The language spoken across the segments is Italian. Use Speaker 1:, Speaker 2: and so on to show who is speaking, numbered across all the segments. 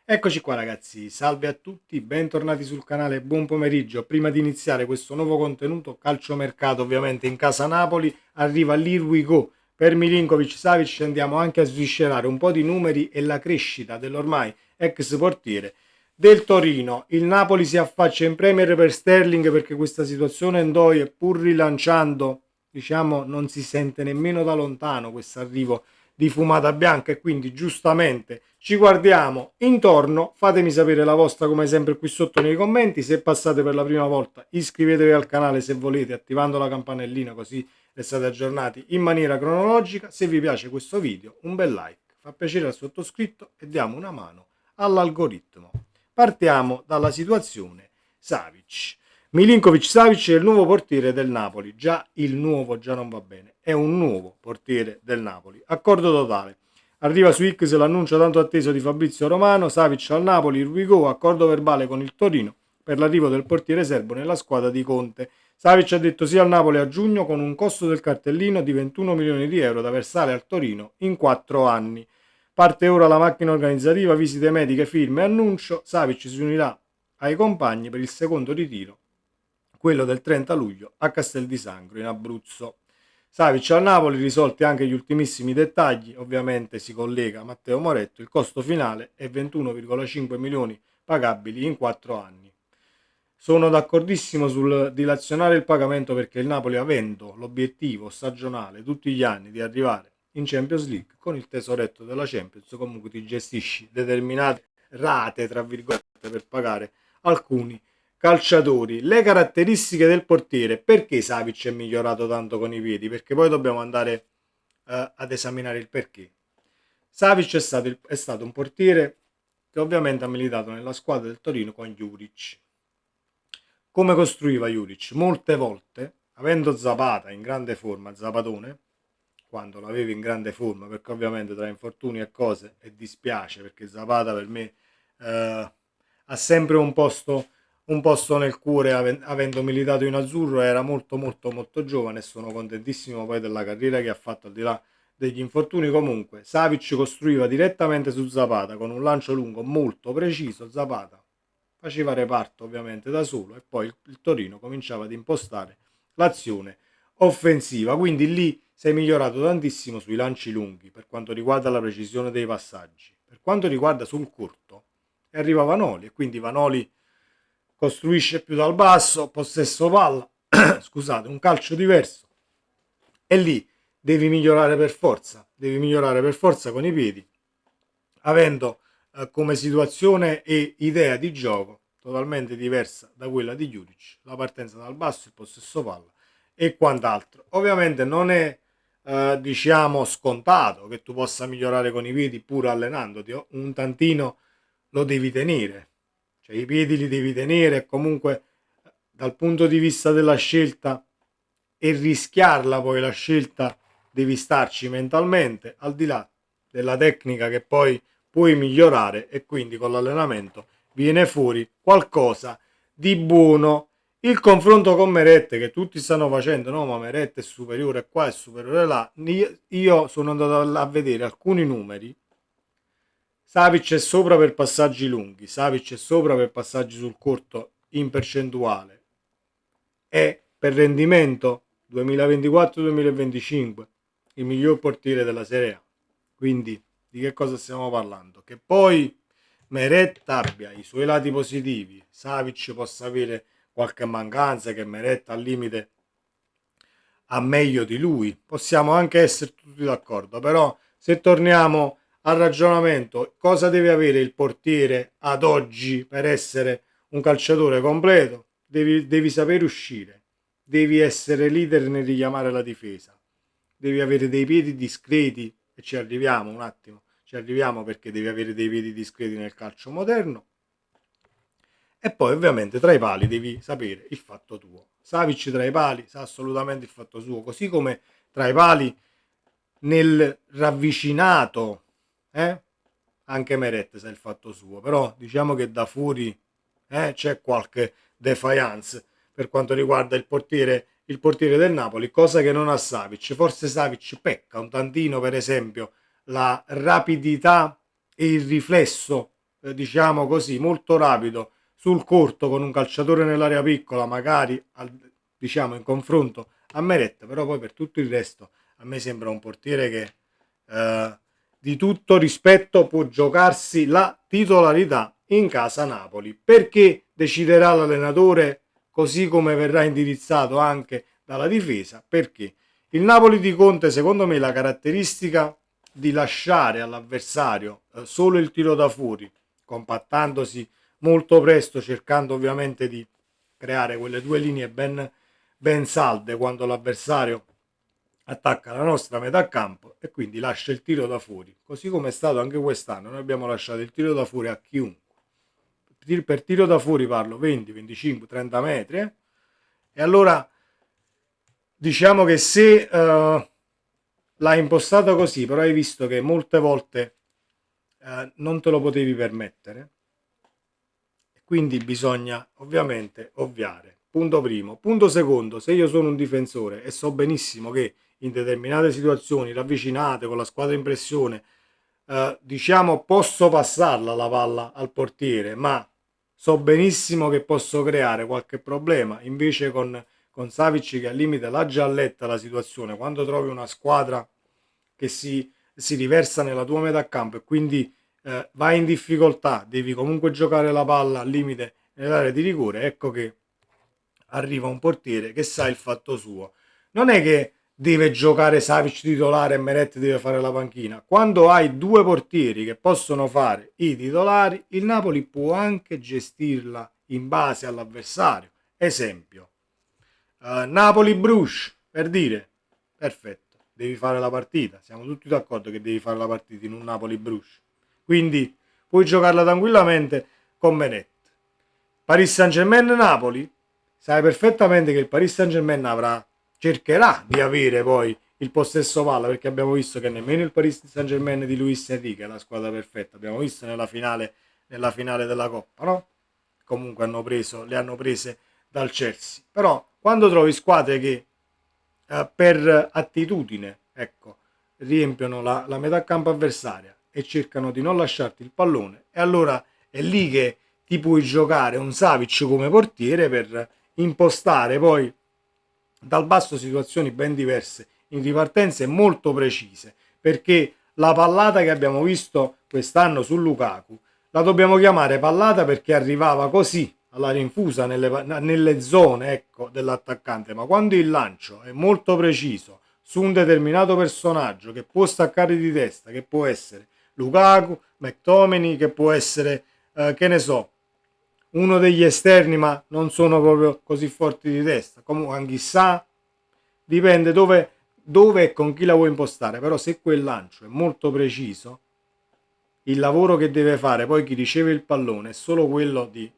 Speaker 1: Eccoci qua ragazzi, salve a tutti, bentornati sul canale, buon pomeriggio. Prima di iniziare questo nuovo contenuto, calciomercato ovviamente in casa Napoli, arriva l'Here We Go. Per Milinkovic-Savic andiamo anche a sviscerare un po' di numeri e la crescita dell'ormai ex portiere del Torino. Il Napoli si affaccia in Premier per Sterling perché questa situazione Ndoye, pur rilanciando, diciamo, non si sente nemmeno da lontano questo arrivo di fumata bianca e quindi giustamente ci guardiamo intorno. Fatemi sapere la vostra come sempre qui sotto nei commenti. Se passate per la prima volta iscrivetevi al canale se volete attivando la campanellina, così restate aggiornati in maniera cronologica. Se vi piace questo video un bel like fa piacere al sottoscritto e diamo una mano all'algoritmo. Partiamo dalla situazione Savic. Milinkovic-Savic è il nuovo portiere del Napoli. Già il nuovo già non va bene, è un nuovo portiere del Napoli. Accordo totale. Arriva su X l'annuncio tanto atteso di Fabrizio Romano. Savic al Napoli, Here We Go, accordo verbale con il Torino per l'arrivo del portiere serbo nella squadra di Conte. Savic ha detto sì al Napoli a giugno con un costo del cartellino di 21 milioni di euro da versare al Torino in 4 anni. Parte ora la macchina organizzativa, visite mediche, firme e annuncio. Savic si unirà ai compagni per il secondo ritiro, quello del 30 luglio a Castel di Sangro in Abruzzo. Savic al Napoli, risolti anche gli ultimissimi dettagli, ovviamente si collega a Matteo Moretto, il costo finale è 21,5 milioni pagabili in 4 anni. Sono d'accordissimo sul dilazionare il pagamento perché il Napoli, avendo l'obiettivo stagionale tutti gli anni di arrivare in Champions League, con il tesoretto della Champions comunque ti gestisci determinate rate, tra virgolette, per pagare alcuni calciatori. Le caratteristiche del portiere, perché Savic è migliorato tanto con i piedi? Perché poi dobbiamo andare ad esaminare il perché. Savic è stato un portiere che ovviamente ha militato nella squadra del Torino con Juric. Come costruiva Juric? Molte volte, avendo Zapata in grande forma, Zapatone, quando l'avevi in grande forma, perché ovviamente tra infortuni e cose, e dispiace perché Zapata per me ha sempre un posto nel cuore, avendo militato in azzurro, era molto molto molto giovane e sono contentissimo poi della carriera che ha fatto al di là degli infortuni. Comunque Savic costruiva direttamente su Zapata con un lancio lungo molto preciso. Zapata faceva reparto ovviamente da solo e poi il Torino cominciava ad impostare l'azione offensiva, quindi lì sei migliorato tantissimo sui lanci lunghi per quanto riguarda la precisione dei passaggi. Per quanto riguarda sul corto arriva Vanoli e quindi Vanoli costruisce più dal basso, possesso palla, scusate, un calcio diverso e lì devi migliorare per forza con i piedi, avendo come situazione e idea di gioco totalmente diversa da quella di Juric, la partenza dal basso, il possesso palla e quant'altro. Ovviamente non è diciamo scontato che tu possa migliorare con i piedi pur allenandoti, un tantino lo devi tenere, cioè i piedi li devi tenere e comunque dal punto di vista della scelta e rischiarla poi la scelta devi starci mentalmente, al di là della tecnica che poi puoi migliorare e quindi con l'allenamento viene fuori qualcosa di buono. Il confronto con Meret che tutti stanno facendo, no ma Meret è superiore qua, è superiore là, io sono andato a vedere alcuni numeri. Savic è sopra per passaggi lunghi, Savic è sopra per passaggi sul corto in percentuale e per rendimento 2024-2025 il miglior portiere della Serie A. Quindi di che cosa stiamo parlando? Che poi Meret abbia i suoi lati positivi, Savic possa avere qualche mancanza, che Meret al limite ha meglio di lui, possiamo anche essere tutti d'accordo, però se torniamo al ragionamento, cosa deve avere il portiere ad oggi per essere un calciatore completo? Devi sapere uscire, devi essere leader nel richiamare la difesa, devi avere dei piedi discreti e ci arriviamo un attimo, ci arriviamo perché devi avere dei piedi discreti nel calcio moderno e poi ovviamente tra i pali devi sapere il fatto tuo. Savic tra i pali sa assolutamente il fatto suo, così come tra i pali nel ravvicinato, anche Meret sa il fatto suo, però diciamo che da fuori c'è qualche defiance per quanto riguarda il portiere del Napoli, cosa che non ha Savic. Forse Savic pecca un tantino, per esempio, la rapidità e il riflesso diciamo così, molto rapido sul corto con un calciatore nell'area piccola, magari diciamo in confronto a Meret, però poi per tutto il resto a me sembra un portiere che di tutto rispetto può giocarsi la titolarità in casa Napoli, perché deciderà l'allenatore così come verrà indirizzato anche dalla difesa, perché il Napoli di Conte secondo me la caratteristica di lasciare all'avversario solo il tiro da fuori, compattandosi molto presto, cercando ovviamente di creare quelle due linee ben salde quando l'avversario attacca la nostra metà campo e quindi lascia il tiro da fuori, così come è stato anche quest'anno. Noi abbiamo lasciato il tiro da fuori a chiunque. Per tiro da fuori parlo 20, 25, 30 metri. E allora diciamo che se l'hai impostato così, però hai visto che molte volte non te lo potevi permettere, quindi bisogna ovviamente ovviare. Punto primo. Punto secondo, se io sono un difensore e so benissimo che in determinate situazioni ravvicinate con la squadra in pressione, diciamo posso passarla la palla al portiere, ma so benissimo che posso creare qualche problema. Invece con Savic che al limite l'ha già letta la situazione, quando trovi una squadra che si riversa nella tua metà campo e quindi vai in difficoltà, devi comunque giocare la palla al limite nell'area di rigore, ecco che arriva un portiere che sa il fatto suo. Non è che deve giocare Savic titolare e Meret deve fare la panchina. Quando hai due portieri che possono fare i titolari, il Napoli può anche gestirla in base all'avversario. Esempio, Napoli-Bruges, per dire, perfetto, devi fare la partita. Siamo tutti d'accordo che devi fare la partita in un Napoli-Bruges. Quindi puoi giocarla tranquillamente con Meret. Paris Saint-Germain-Napoli, sai perfettamente che il Paris Saint-Germain cercherà di avere poi il possesso palla, perché abbiamo visto che nemmeno il Paris Saint-Germain di Luis Enrique è la squadra perfetta. Abbiamo visto nella finale della Coppa, no? Comunque le hanno prese dal Chelsea. Però quando trovi squadre che per attitudine, ecco, riempiono la metà campo avversaria e cercano di non lasciarti il pallone, e allora è lì che ti puoi giocare un Savic come portiere per impostare poi dal basso situazioni ben diverse in ripartenze molto precise, perché la pallata che abbiamo visto quest'anno su Lukaku la dobbiamo chiamare pallata perché arrivava così alla rinfusa nelle zone, ecco, dell'attaccante, ma quando il lancio è molto preciso su un determinato personaggio che può staccare di testa, che può essere Lukaku, McTominay, che può essere che ne so, uno degli esterni, ma non sono proprio così forti di testa, comunque chissà, dipende dove e con chi la vuoi impostare. Però se quel lancio è molto preciso, il lavoro che deve fare poi chi riceve il pallone è solo quello di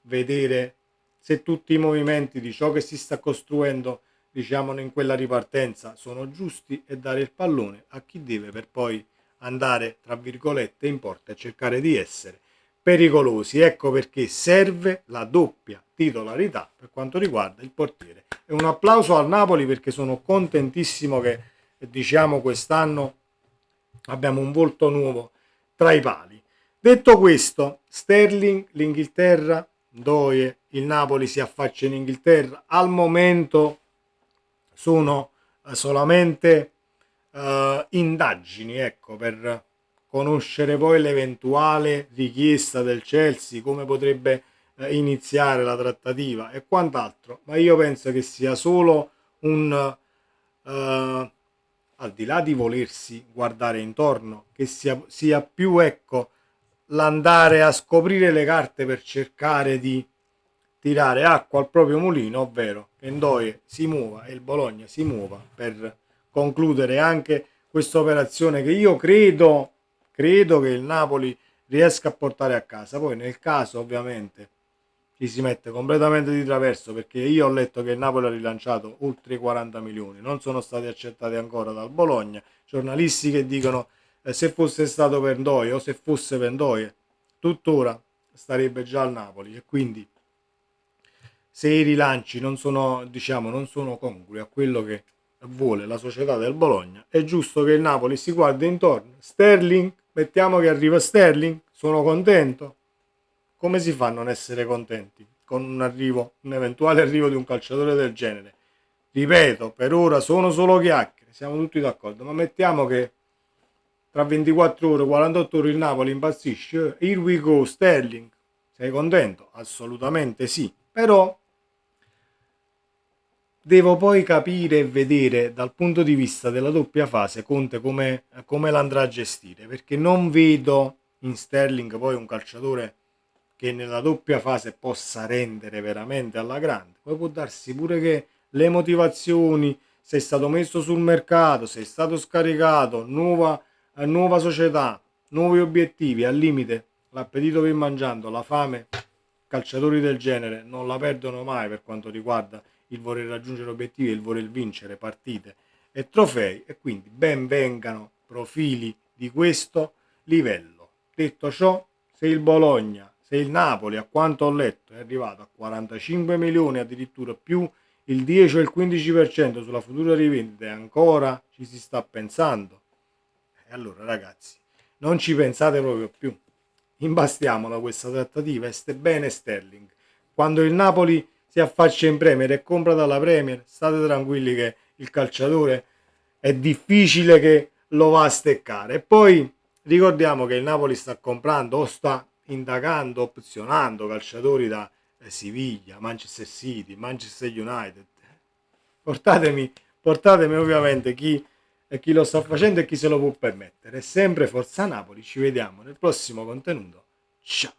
Speaker 1: vedere se tutti i movimenti di ciò che si sta costruendo, diciamo, in quella ripartenza sono giusti, e dare il pallone a chi deve per poi andare, tra virgolette, in porta e cercare di essere pericolosi. Ecco perché serve la doppia titolarità per quanto riguarda il portiere. E un applauso al Napoli, perché sono contentissimo che, diciamo, quest'anno abbiamo un volto nuovo tra i pali. Detto questo, Sterling, l'Inghilterra, Doie, il Napoli si affaccia in Inghilterra. Al momento sono solamente indagini, ecco, per conoscere poi l'eventuale richiesta del Chelsea, come potrebbe iniziare la trattativa e quant'altro. Ma io penso che sia solo un al di là di volersi guardare intorno, che sia più, ecco, l'andare a scoprire le carte per cercare di tirare acqua al proprio mulino, ovvero che Ndoye si muova e il Bologna si muova per concludere anche questa operazione che io credo che il Napoli riesca a portare a casa. Poi nel caso ovviamente ci si mette completamente di traverso, perché io ho letto che il Napoli ha rilanciato oltre i 40 milioni, non sono stati accettati ancora dal Bologna, giornalisti che dicono se fosse stato per Ndoye o se fosse per Ndoye tuttora starebbe già al Napoli. E quindi se i rilanci non sono, diciamo, non sono congrui a quello che vuole la società del Bologna, è giusto che il Napoli si guardi intorno. Sterling, mettiamo che arriva Sterling, sono contento, come si fa a non essere contenti con un eventuale arrivo di un calciatore del genere? Ripeto, per ora sono solo chiacchiere, siamo tutti d'accordo, ma mettiamo che tra 24 ore, 48 ore il Napoli impazzisce. Here we go, Sterling. Sei contento? Assolutamente sì. Però devo poi capire e vedere dal punto di vista della doppia fase Conte come l'andrà a gestire, perché non vedo in Sterling poi un calciatore che nella doppia fase possa rendere veramente alla grande. Poi può darsi pure che le motivazioni, se è stato messo sul mercato, se è stato scaricato, nuova società, nuovi obiettivi, al limite l'appetito che mangiando, la fame, calciatori del genere non la perdono mai per quanto riguarda il voler raggiungere obiettivi e il voler vincere partite e trofei, e quindi ben vengano profili di questo livello. Detto ciò, se il Bologna, se il Napoli, a quanto ho letto, è arrivato a 45 milioni, addirittura più il 10 o il 15% sulla futura rivendita, e ancora ci si sta pensando, e allora ragazzi, non ci pensate proprio più. Imbastiamola questa trattativa e ste bene Sterling. Quando il Napoli si affaccia in Premier e compra dalla Premier, state tranquilli che il calciatore è difficile che lo va a steccare. E poi ricordiamo che il Napoli sta comprando o sta indagando, opzionando calciatori da Siviglia, Manchester City, Manchester United. Portatemi ovviamente chi lo sta facendo e chi se lo può permettere. È sempre Forza Napoli, ci vediamo nel prossimo contenuto. Ciao!